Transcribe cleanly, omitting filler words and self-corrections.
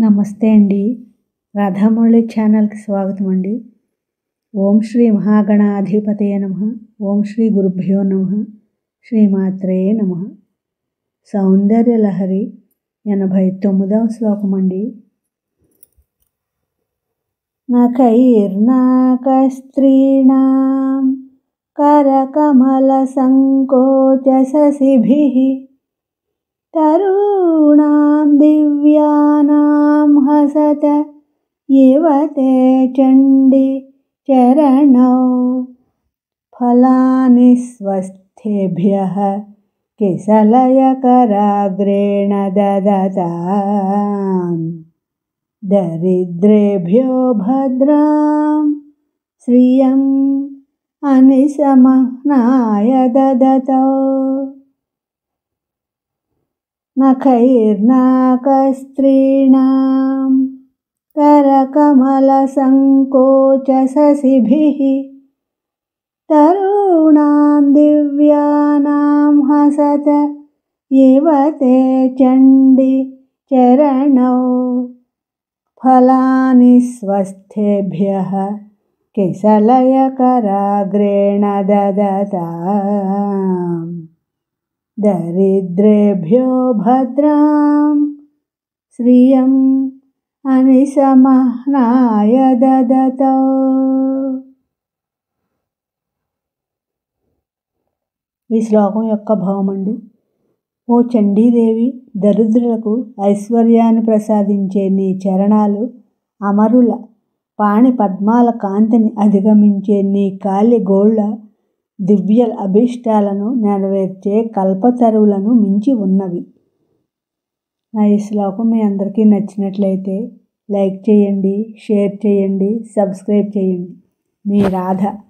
నమస్తే అండి. రాధామురళి ఛానల్కి స్వాగతం అండి. ఓం శ్రీ మహాగణాధిపతయ నమః. ఓం శ్రీ గురుభ్యో నమః. శ్రీమాత్రే నమః. సౌందర్యలహరి 89వ శ్లోకం అండి. నఖైర్నాకస్త్రీణాం కరకమలసంకోచససిభిః తరుణాం దివ్యానాం హసత ఇవ తే చండి చరణౌ ఫలాని స్వస్థేభ్యః కిసలయకరాగ్రేణ దదతాం దరిద్రేభ్యో భద్రాం శ్రియం అనిశమనాయ దదతో. నఖైర్నాకస్త్రీణాం కరకమలసంకోచససిభిః తరుణాం దివ్యానాం హసత ఇవ తే చండి చరణౌ ఫలాని స్వస్థేభ్యః కిసలయకరాగ్రేణ దదతాం దరిద్రేభ్యో భద్రాం శ్రియం అనిశమనాయ దదతో. ఈ శ్లోకం యొక్క భావం అండి. ఓ చండీదేవి, దరిద్రులకు ఐశ్వర్యాన్ని ప్రసాదించే నీ చరణాలు, అమరుల పాణి పద్మాల కాంతిని అధిగమించే నీ కాలి గోళ్ళ దివ్య అభీష్టాలను నెరవేర్చే కల్పతరువులను మించి ఉన్నవి. నా ఈ శ్లోకం మీ అందరికీ నచ్చినట్లయితే లైక్ చేయండి, షేర్ చేయండి, సబ్స్క్రైబ్ చేయండి. మీ రాధ.